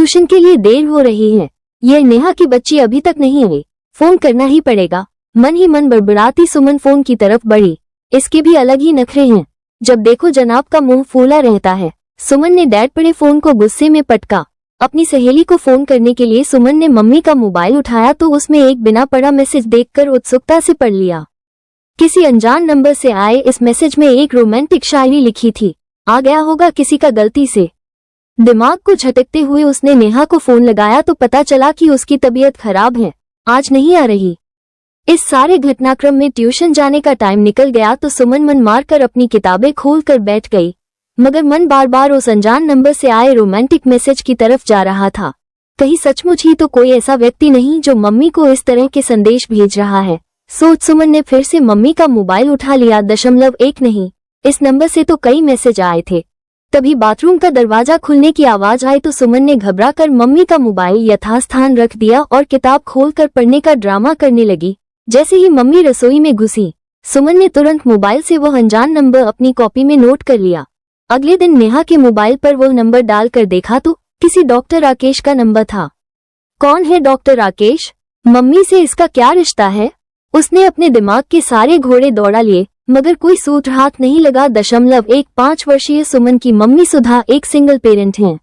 Tuition के लिए देर हो रही है। ये नेहा की बच्ची अभी तक नहीं आई, फोन करना ही पड़ेगा। मन ही मन बड़बड़ाती सुमन फोन की तरफ बढ़ी। इसके भी अलग ही नखरे हैं, जब देखो जनाब का मुंह फूला रहता है। सुमन ने डैड पड़े फोन को गुस्से में पटका। अपनी सहेली को फोन करने के लिए सुमन ने मम्मी का मोबाइल उठाया तो उसमें एक बिना पढ़ा मैसेज देखकर उत्सुकता से पढ़ लिया। किसी अनजान नंबर से आए इस मैसेज में एक रोमांटिक शायरी लिखी थी। आ गया होगा किसी का गलती से। दिमाग को झटकते हुए उसने नेहा को फोन लगाया तो पता चला कि उसकी तबीयत खराब है, आज नहीं आ रही। इस सारे घटनाक्रम में ट्यूशन जाने का टाइम निकल गया तो सुमन मन मारकर अपनी किताबें खोलकर बैठ गई, मगर मन बार बार उस अनजान नंबर से आए रोमांटिक मैसेज की तरफ जा रहा था। कहीं सचमुच ही तो कोई ऐसा व्यक्ति नहीं जो मम्मी को इस तरह के संदेश भेज रहा है। सोच सुमन ने फिर से मम्मी का मोबाइल उठा लिया। 1 नहीं, इस नंबर से तो कई मैसेज आए थे। तभी बाथरूम का दरवाजा खुलने की आवाज आई तो सुमन ने घबराकर मम्मी का मोबाइल यथास्थान रख दिया और किताब खोलकर पढ़ने का ड्रामा करने लगी। जैसे ही मम्मी रसोई में घुसी, सुमन ने तुरंत मोबाइल से वह अनजान नंबर अपनी कॉपी में नोट कर लिया। अगले दिन नेहा के मोबाइल पर वह नंबर डालकर देखा तो किसी डॉक्टर राकेश का नंबर था। कौन है डॉक्टर राकेश? मम्मी से इसका क्या रिश्ता है? उसने अपने दिमाग के सारे घोड़े दौड़ा लिए, मगर कोई सूट हाथ नहीं लगा। 5 वर्षीय सुमन की मम्मी सुधा एक सिंगल पेरेंट हैं।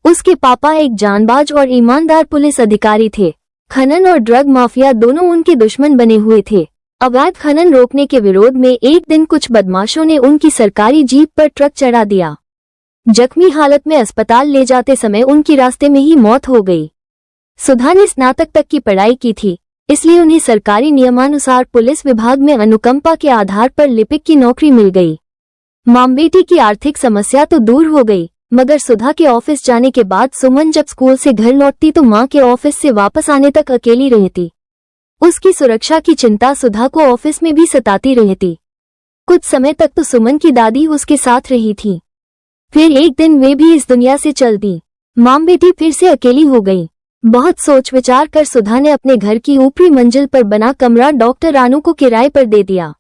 उसके पापा एक जानबाज और ईमानदार पुलिस अधिकारी थे। खनन और ड्रग माफिया दोनों उनके दुश्मन बने हुए थे। अवैध खनन रोकने के विरोध में एक दिन कुछ बदमाशों ने उनकी सरकारी जीप पर ट्रक चढ़ा दिया। जख्मी हालत में अस्पताल ले जाते समय उनकी रास्ते में ही मौत हो गई। सुधा ने स्नातक तक की पढ़ाई की थी, इसलिए उन्हें सरकारी नियमानुसार पुलिस विभाग में अनुकंपा के आधार पर लिपिक की नौकरी मिल गई। मां बेटी की आर्थिक समस्या तो दूर हो गई, मगर सुधा के ऑफिस जाने के बाद सुमन जब स्कूल से घर लौटती तो मां के ऑफिस से वापस आने तक अकेली रहती। उसकी सुरक्षा की चिंता सुधा को ऑफिस में भी सताती रहती। कुछ समय तक तो सुमन की दादी उसके साथ रही थी, फिर एक दिन वे भी इस दुनिया से चल दी। मां बेटी फिर से अकेली हो गई। बहुत सोच विचार कर सुधा ने अपने घर की ऊपरी मंजिल पर बना कमरा डॉक्टर रानू को किराए पर दे दिया।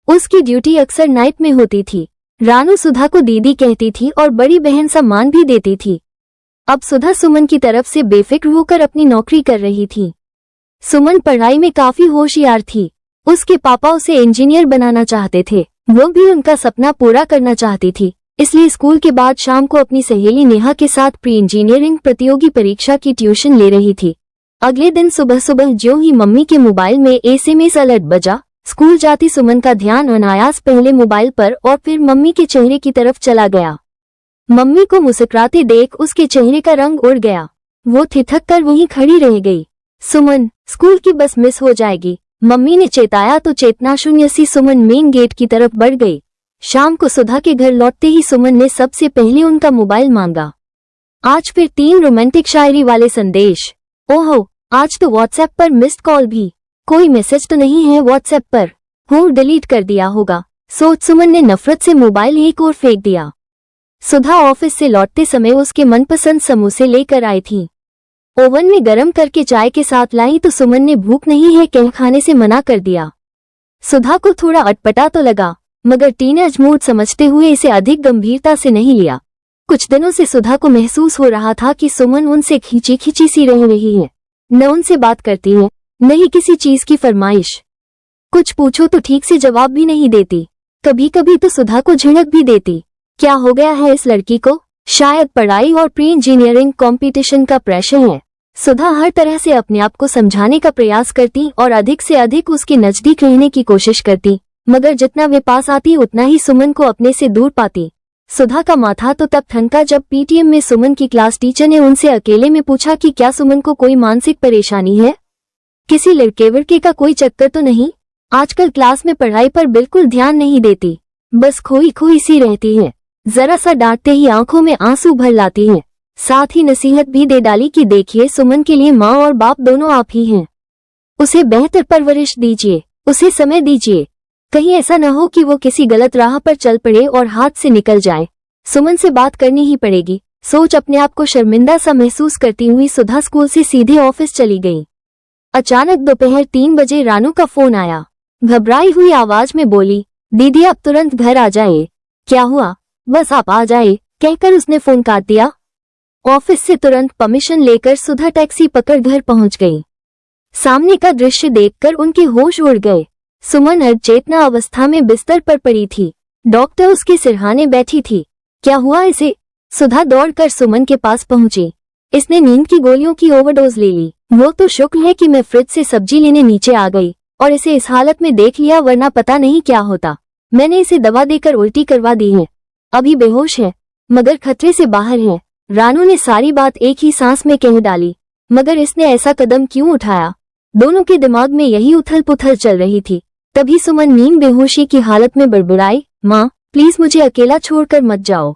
उसकी ड्यूटी अक्सर नाइट में होती थी। रानू सुधा को दीदी कहती थी और बड़ी बहन सा मान भी देती थी। अब सुधा सुमन की तरफ से बेफिक्र होकर अपनी नौकरी कर रही थी। सुमन पढ़ाई में काफी होशियार थी। उसके पापा उसे इंजीनियर बनाना चाहते थे, वो भी उनका सपना पूरा करना चाहती थी। इसलिए स्कूल के बाद शाम को अपनी सहेली नेहा के साथ प्री इंजीनियरिंग प्रतियोगी परीक्षा की ट्यूशन ले रही थी। अगले दिन सुबह सुबह ज्यों ही मम्मी के मोबाइल में SMS अलर्ट बजा, स्कूल जाती सुमन का ध्यान अनायास पहले मोबाइल पर और फिर मम्मी के चेहरे की तरफ चला गया। मम्मी को मुस्कुराते देख उसके चेहरे का रंग उड़ गया। वो ठिठक कर वहीं खड़ी रह गई। सुमन, स्कूल की बस मिस हो जाएगी, मम्मी ने चेताया तो चेतनाशून्य सी सुमन मेन गेट की तरफ बढ़ गई। शाम को सुधा के घर लौटते ही सुमन ने सबसे पहले उनका मोबाइल मांगा। आज फिर 3 रोमांटिक शायरी वाले संदेश। ओहो, आज तो व्हाट्सएप पर मिस्ड कॉल भी। कोई मैसेज तो नहीं है व्हाट्सएप पर? हो, डिलीट कर दिया होगा, सोच सुमन ने नफरत से मोबाइल एक ओर फेंक दिया। सुधा ऑफिस से लौटते समय उसके मनपसंद समोसे लेकर आई थी। ओवन में गरम करके चाय के साथ लाई तो सुमन ने भूख नहीं है कह खाने से मना कर दिया। सुधा को थोड़ा अटपटा तो लगा, मगर टीनेज मूड समझते हुए इसे अधिक गंभीरता से नहीं लिया। कुछ दिनों से सुधा को महसूस हो रहा था कि सुमन उनसे खींची खींची सी रह रही है। न उनसे बात करती है, न ही किसी चीज की फरमाइश। कुछ पूछो तो ठीक से जवाब भी नहीं देती। कभी कभी तो सुधा को झिड़क भी देती। क्या हो गया है इस लड़की को? शायद पढ़ाई और प्री इंजीनियरिंग कंपटीशन का प्रेशर है। सुधा हर तरह से अपने आप को समझाने का प्रयास करती और अधिक से अधिक उसके नजदीक रहने की कोशिश करती, मगर जितना वे पास आती उतना ही सुमन को अपने से दूर पाती। सुधा का माथा तो तब ठनका जब PTM में सुमन की क्लास टीचर ने उनसे अकेले में पूछा कि क्या सुमन को कोई मानसिक परेशानी है, किसी लड़के वड़के का कोई चक्कर तो नहीं? आजकल क्लास में पढ़ाई पर बिल्कुल ध्यान नहीं देती, बस खोई खोई सी रहती है। जरा सा डांटते ही आंखों में आंसू भर लाती है। साथ ही नसीहत भी दे डाली कि देखिए, सुमन के लिए माँ और बाप दोनों आप ही हैं। उसे बेहतर परवरिश दीजिए, उसे समय दीजिए। कहीं ऐसा न हो कि वो किसी गलत राह पर चल पड़े और हाथ से निकल जाए। सुमन से बात करनी ही पड़ेगी, सोच अपने आप को शर्मिंदा सा महसूस करती हुई सुधा स्कूल से सीधे ऑफिस चली गई। अचानक दोपहर 3 बजे रानू का फोन आया। घबराई हुई आवाज में बोली, दीदी आप तुरंत घर आ जाए। क्या हुआ? बस आप आ जाए, कहकर उसने फोन काट दिया। ऑफिस से तुरंत परमिशन लेकर सुधा टैक्सी पकड़ घर पहुंच गई। सामने का दृश्य देखकर उनके होश उड़ गए। सुमन अचेतना अवस्था में बिस्तर पर पड़ी थी। डॉक्टर उसके सिरहाने बैठी थी। क्या हुआ इसे? सुधा दौड़कर सुमन के पास पहुंची। इसने नींद की गोलियों की ओवरडोज ले ली। वो तो शुक्र है कि मैं फ्रिज से सब्जी लेने नीचे आ गई और इसे इस हालत में देख लिया, वरना पता नहीं क्या होता। मैंने इसे दवा देकर उल्टी करवा दी है। अभी बेहोश है मगर खतरे से बाहर है। रानू ने सारी बात एक ही सांस में कह डाली। मगर इसने ऐसा कदम क्यों उठाया? दोनों के दिमाग में यही उथल पुथल चल रही थी। तभी सुमन नींद बेहोशी की हालत में बड़बड़ाई, माँ प्लीज मुझे अकेला छोड़कर मत जाओ।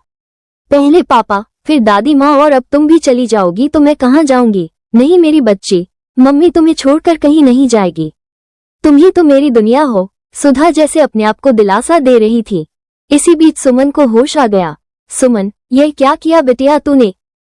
पहले पापा फिर दादी माँ और अब तुम भी चली जाओगी तो मैं कहाँ जाऊंगी? नहीं मेरी बच्ची, मम्मी तुम्हें छोड़कर कहीं नहीं जाएगी। तुम ही तो मेरी दुनिया हो। सुधा जैसे अपने आप को दिलासा दे रही थी। इसी बीच सुमन को होश आ गया। सुमन, यह क्या किया बिटिया तूने?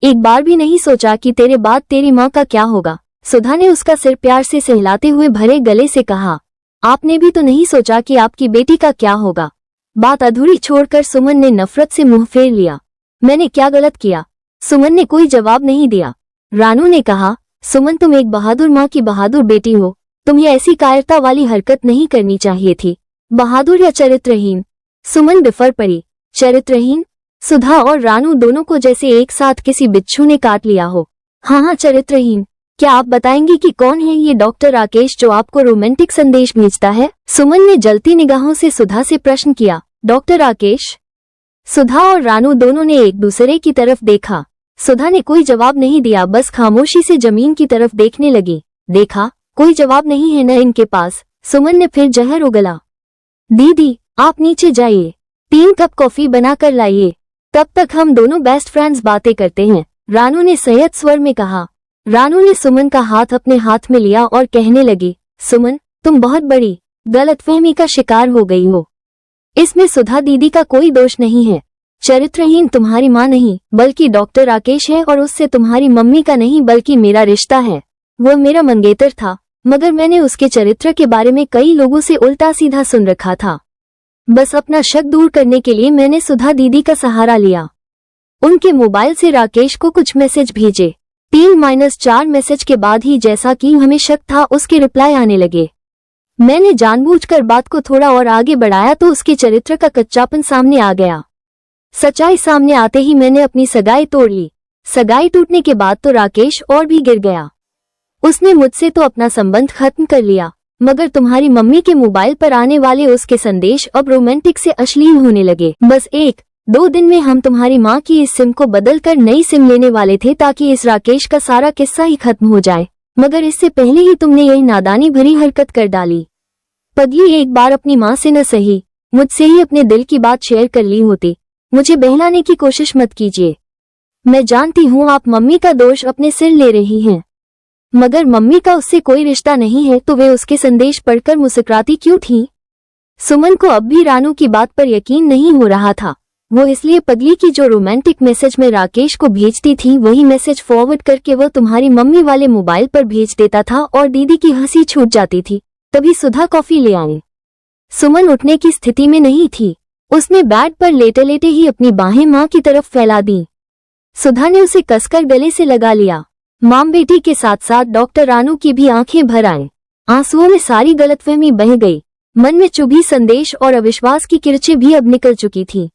एक बार भी नहीं सोचा कि तेरे बाद तेरी माँ का क्या होगा? सुधा ने उसका सिर प्यार से सहलाते हुए भरे गले से कहा। आपने भी तो नहीं सोचा कि आपकी बेटी का क्या होगा? बात अधूरी छोड़कर सुमन ने नफरत से मुंह फेर लिया। मैंने क्या गलत किया? सुमन ने कोई जवाब नहीं दिया। रानू ने कहा, सुमन तुम एक बहादुर माँ की बहादुर बेटी हो। तुम्हें ऐसी कायरता वाली हरकत नहीं करनी चाहिए थी। बहादुर या चरित्रहीन? सुमन बिफर पड़ी। चरित्रहीन? सुधा और रानू दोनों को जैसे एक साथ किसी बिच्छू ने काट लिया हो। हाँ चरित्रहीन। क्या आप बताएंगे कि कौन है ये डॉक्टर राकेश जो आपको रोमांटिक संदेश भेजता है? सुमन ने जलती निगाहों से सुधा से प्रश्न किया। डॉक्टर राकेश? सुधा और रानू दोनों ने एक दूसरे की तरफ देखा। सुधा ने कोई जवाब नहीं दिया, बस खामोशी से जमीन की तरफ देखने लगी। देखा कोई जवाब नहीं है न इनके पास। सुमन ने फिर जहर उगला। दीदी आप नीचे जाइए, 3 कप कॉफी बनाकर लाइए, तब तक हम दोनों बेस्ट फ्रेंड्स बातें करते हैं, रानू ने संयत स्वर में कहा। रानू ने सुमन का हाथ अपने हाथ में लिया और कहने लगी, सुमन तुम बहुत बड़ी गलतफहमी का शिकार हो गई हो। इसमें सुधा दीदी का कोई दोष नहीं है। चरित्रहीन तुम्हारी माँ नहीं बल्कि डॉक्टर राकेश है, और उससे तुम्हारी मम्मी का नहीं बल्कि मेरा रिश्ता है। वो मेरा मंगेतर था मगर मैंने उसके चरित्र के बारे में कई लोगों से उल्टा सीधा सुन रखा था। बस अपना शक दूर करने के लिए मैंने सुधा दीदी का सहारा लिया। उनके मोबाइल से राकेश को कुछ मैसेज भेजे। 3-4 मैसेज के बाद ही जैसा कि हमें शक था उसके रिप्लाई आने लगे। मैंने जानबूझकर बात को थोड़ा और आगे बढ़ाया तो उसके चरित्र का कच्चापन सामने आ गया। सच्चाई सामने आते ही मैंने अपनी सगाई तोड़ ली। सगाई टूटने के बाद तो राकेश और भी गिर गया। उसने मुझसे तो अपना संबंध खत्म कर लिया, मगर तुम्हारी मम्मी के मोबाइल पर आने वाले उसके संदेश अब रोमांटिक से अश्लील होने लगे। बस 1-2 दिन में हम तुम्हारी माँ की इस सिम को बदलकर नई सिम लेने वाले थे ताकि इस राकेश का सारा किस्सा ही खत्म हो जाए, मगर इससे पहले ही तुमने यही नादानी भरी हरकत कर डाली। पगली, एक बार अपनी माँ से न सही मुझसे ही अपने दिल की बात शेयर कर ली होती। मुझे बहलाने की कोशिश मत कीजिए। मैं जानती हूँ आप मम्मी का दोष अपने सिर ले रही हैं, मगर मम्मी का उससे कोई रिश्ता नहीं है तो वे उसके संदेश पढ़कर मुस्कुराती क्यों थीं? सुमन को अब भी रानू की बात पर यकीन नहीं हो रहा था। वो इसलिए पगली की जो रोमांटिक मैसेज में राकेश को भेजती थी वही मैसेज फॉरवर्ड करके वो तुम्हारी मम्मी वाले मोबाइल पर भेज देता था और दीदी की हंसी छूट जाती थी। तभी सुधा कॉफी ले आई। सुमन उठने की स्थिति में नहीं थी। उसने बेड पर लेटे लेटे ही अपनी बाहें माँ की तरफ फैला दी। सुधा ने उसे कसकर गले से लगा लिया। माँ बेटी के साथ साथ डॉक्टर रानू की भी आंखें भर आईं। आंसुओं में सारी गलतफहमी बह गई। मन में चुभी संदेश और अविश्वास की किरचें भी अब निकल चुकी थी।